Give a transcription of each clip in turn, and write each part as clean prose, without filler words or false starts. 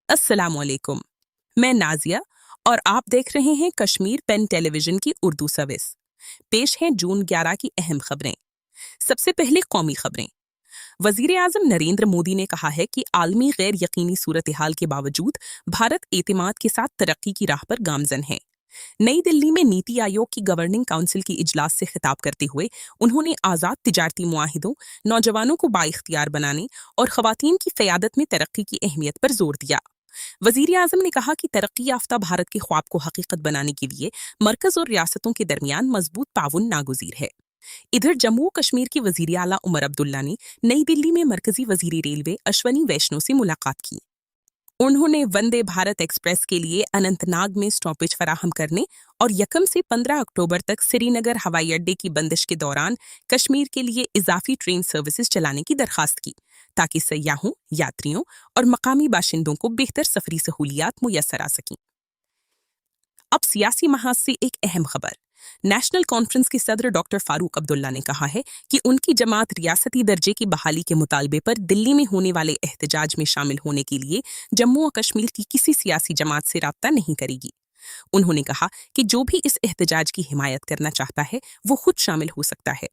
अस्सलाम वालेकुम। मैं नाजिया और आप देख रहे हैं कश्मीर पेन टेलीविजन की उर्दू सर्विस। पेश हैं जून 11 की अहम खबरें। सबसे पहले कौमी खबरें। वजीर आजम नरेंद्र मोदी ने कहा है कि आलमी गैर यकीनी सूरत हाल के बावजूद भारत एतमाद के साथ तरक्की की राह पर गामजन है। नई दिल्ली में नीति आयोग की गवर्निंग काउंसिल की इजलास से खिताब करते हुए उन्होंने आज़ाद तिजारती मुआहिदों, नौजवानों को बाइख्तियार बनाने और खवातीन की क़यादत में तरक्की की अहमियत पर जोर दिया। वजीर आजम ने कहा कि तरक्की याफ्ता भारत के ख्वाब को हकीकत बनाने के लिए मरकज और रियासतों के दरमियान मजबूत ताउन नागुजीर है। इधर जम्मू और कश्मीर की वजीर आला उमर अब्दुल्ला ने नई दिल्ली में मरकजी वजीर रेलवे अश्वनी वैष्णो से मुलाकात की। उन्होंने वंदे भारत एक्सप्रेस के लिए अनंतनाग में स्टॉपेज फराहम करने और 1 से 15 अक्टूबर तक श्रीनगर हवाई अड्डे की बंदिश के दौरान कश्मीर के लिए इजाफी ट्रेन सर्विसेज चलाने की दरखास्त की, ताकि सयाहों, यात्रियों और मकामी बाशिंदों को बेहतर सफरी सहूलियात मुयस्सर आ सकें। अब सियासी महाज से एक अहम खबर। नेशनल कॉन्फ्रेंस के सदर डॉक्टर फारूक अब्दुल्ला ने कहा है कि उनकी जमात रियासती दर्जे की बहाली के मुतालबे पर दिल्ली में होने वाले एहतजाज में शामिल होने के लिए जम्मू और कश्मीर की किसी सियासी जमात से राब्ता नहीं करेगी। उन्होंने कहा कि जो भी इस एहतजाज की हिमायत करना चाहता है वो खुद शामिल हो सकता है।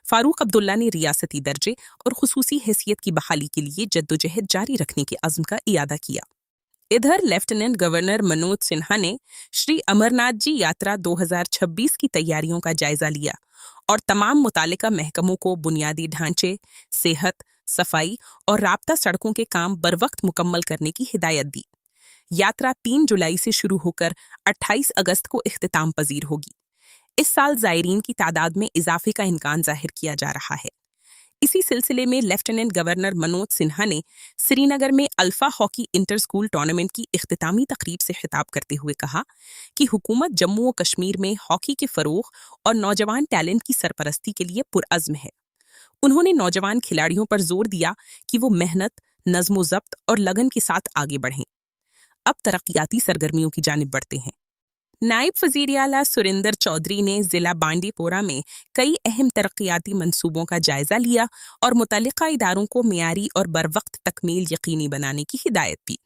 फारूक अब्दुल्ला ने रियासती दर्जे और खुसूसी हैसियत की बहाली के लिए जद्दोजहद जारी रखने के अज़्म का इयादा किया। इधर लेफ्टिनेंट गवर्नर मनोज सिन्हा ने श्री अमरनाथ जी यात्रा 2026 की तैयारियों का जायजा लिया और तमाम मुतालिका महकमों को बुनियादी ढांचे, सेहत, सफाई और राब्ता सड़कों के काम बरवक्त मुकम्मल करने की हिदायत दी। यात्रा 3 जुलाई से शुरू होकर 28 अगस्त को इख्तिताम पजीर होगी। इस साल ज़ायरीन की तादाद में इजाफे का इम्कान जाहिर किया जा रहा है। इसी सिलसिले में लेफ्टिनेंट गवर्नर मनोज सिन्हा ने श्रीनगर में alpha hockey inter school tournament की इख्तितामी तकरीब से खिताब करते हुए कहा कि हुकूमत जम्मू और कश्मीर में हॉकी के फरोग और नौजवान टैलेंट की सरपरस्ती के लिए पुरअज़्म है। उन्होंने नौजवान खिलाड़ियों पर जोर दिया कि वो मेहनत, नज़्म-ओ-ज़ब्त और लगन के साथ आगे बढ़ें। अब तरक्याती सरगर्मियों की जानिब बढ़ते हैं। नायब वज़ीर आला सुरिंदर चौधरी ने ज़िला बांडीपोरा में कई अहम तरक्याती मंसूबों का जायजा लिया और मुतल्लिका इदारों को मियारी और बरवक्त तकमील यकीनी बनाने की हिदायत दी।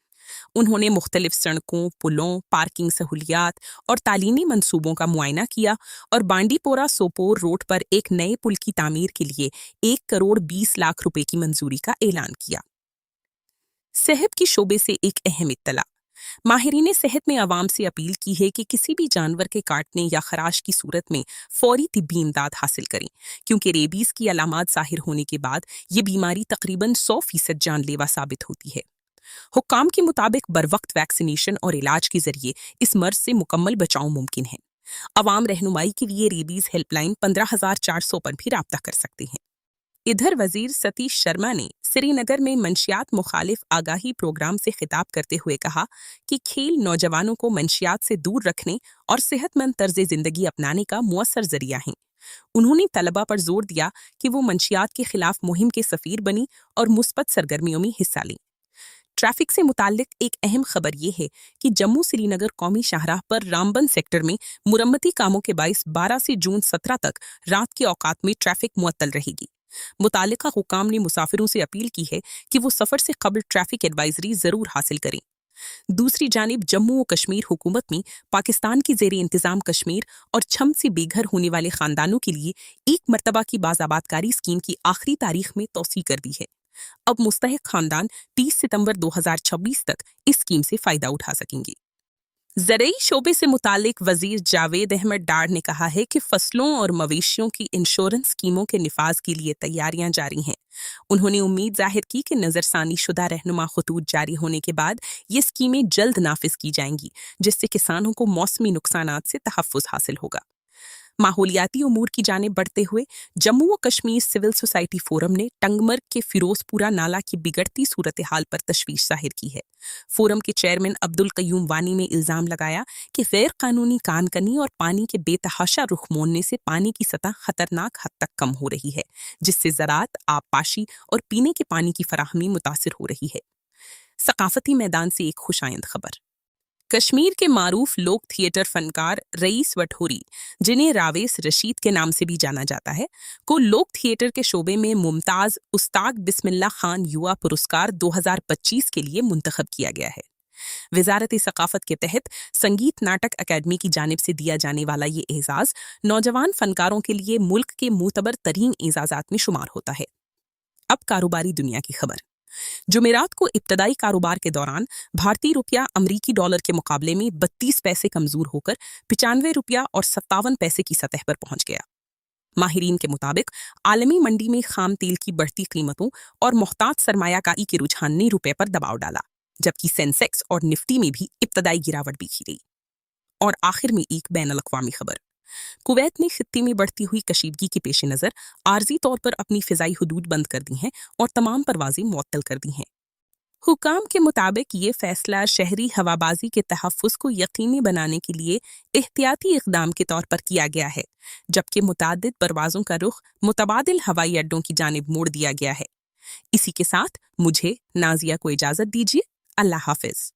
उन्होंने मुख्तलिफ सड़कों, पुलों, पार्किंग सहूलियात और तालीमी मंसूबों का मुआयना किया और बांडीपोरा सोपोर रोड पर एक नए पुल की तामीर के लिए 1 करोड़ 20 लाख रुपए की मंजूरी का ऐलान किया। सेहत की शोबे से एक अहम इत्तला। माहिरीन सेहत ने आवाम से अपील की है कि किसी भी जानवर के काटने या खराश की सूरत में फौरी तिब्बी इमदाद हासिल करें, क्योंकि रेबीज की अलामात ज़ाहिर होने के बाद ये बीमारी तकरीबन 100% जानलेवा साबित होती है। हुक्काम के मुताबिक बरवक्त वैक्सीनेशन और इलाज के जरिए इस मर्ज से मुकम्मल बचाव मुमकिन है। आवाम रहनुमाई के लिए रेबीज हेल्पलाइन 15,400 पर भी राब्ता कर सकते हैं। इधर वजीर सतीश शर्मा ने श्रीनगर में मंशियात मुखालिफ आगाही प्रोग्राम से खिताब करते हुए कहा कि खेल नौजवानों को मंशियात से दूर रखने और सेहतमंद तर्ज जिंदगी अपनाने का मुअस्सर जरिया है। उन्होंने तलबा पर जोर दिया कि वो मंशियात के खिलाफ मुहिम के सफीर बनी और मुस्बत सरगर्मियों में हिस्सा लें। ट्रैफिक से मुताल्लिक एक अहम खबर ये है कि जम्मू श्रीनगर कौमी शाहराह पर रामबन सेक्टर में मुरम्मती कामों के बाइस 12 से जून 17 तक रात के औकात में ट्रैफिक मुअत्तल रहेगी। मुतालिका हुकाम ने मुसाफिरों से अपील की है कि वो सफर से कबल ट्रैफिक एडवाइजरी जरूर हासिल करें। दूसरी जानिब जम्मू और कश्मीर हुकूमत ने पाकिस्तान की ज़ेरे इंतजाम कश्मीर और छम से बेघर होने वाले खानदानों के लिए एक मरतबा की बाज़ाबातकारी स्कीम की आखिरी तारीख में तौसी कर दी है। अब मुस्तहिक खानदान 30 सितंबर 2026 तक इस स्कीम से फायदा उठा सकेंगे। ज़रई शोबे से मुतालिक वजीर जावेद अहमद डार ने कहा है कि फसलों और मवेशियों की इंश्योरेंस स्कीमों के निफाज के लिए तैयारियां जारी हैं। उन्होंने उम्मीद जाहिर की कि नज़रसानी शुदा रहनुमा खतूत जारी होने के बाद ये स्कीमें जल्द नाफिज की जाएंगी, जिससे किसानों को मौसमी नुकसानात से तहफ़्फ़ुज़ हासिल होगा। माहौलियाती उमूर की जानिब बढ़ते हुए जम्मू और कश्मीर सिविल सोसाइटी फोरम ने टंगमर्ग के फिरोजपुरा नाला की बिगड़ती सूरत हाल पर तशवीश जाहिर की है। फोरम के चेयरमैन अब्दुल कयूम वानी ने इल्जाम लगाया कि गैर कानूनी कानकनी और पानी के बेतहाशा रुख मोड़ने से पानी की सतह खतरनाक हद तक कम हो रही है, जिससे ज़राअत, आबपाशी और पीने के पानी की फराहमी मुतासिर हो रही है। सकाफती मैदान से एक खुशाइंद खबर। कश्मीर के मारूफ लोक थिएटर फनकार रईस वठोरी, जिन्हें रावेस रशीद के नाम से भी जाना जाता है, को लोक थिएटर के शोबे में मुमताज उस्ताद बिस्मिल्लाह खान युवा पुरस्कार 2025 के लिए मुंतखब किया गया है। वजारत सकाफत के तहत संगीत नाटक अकेडमी की जानिब से दिया जाने वाला ये एजाज नौजवान फनकारों के लिए मुल्क के मुतबर तरीन एजाजात में शुमार होता है। अब कारोबारी दुनिया की खबर। जुमेरात को इब्तदाई कारोबार के दौरान भारतीय रुपया अमरीकी डॉलर के मुकाबले में 32 पैसे कमजोर होकर 95 रुपया और 57 पैसे की सतह पर पहुंच गया। माहिरीन के मुताबिक आलमी मंडी में खाम तेल की बढ़ती कीमतों और मोहतात सरमायाकारी के रुझान ने रुपए पर दबाव डाला, जबकि सेंसेक्स और निफ्टी में भी इब्तदाई गिरावट दिखी गई। और आखिर में एक बैनुल-अक़वामी खबर। कुवैत ने खित्ते में बढ़ती हुई कशीदगी के पेश नज़र आर्जी तौर पर अपनी फ़िज़ाई हुदूद बंद कर दी हैं और तमाम परवाज़ें मुअत्तल कर दी हैं। हुकाम के मुताबिक ये फैसला शहरी हवाबाजी के तहफ़्फ़ुज़ को यकीनी बनाने के लिए एहतियाती इक़दाम के तौर पर किया गया है, जबकि मुताद्दिद परवाज़ों का रुख मुतबादिल हवाई अड्डों की जानिब मोड़ दिया गया है। इसी के साथ मुझे नाज़िया को इजाज़त दीजिए। अल्लाह हाफ़िज़।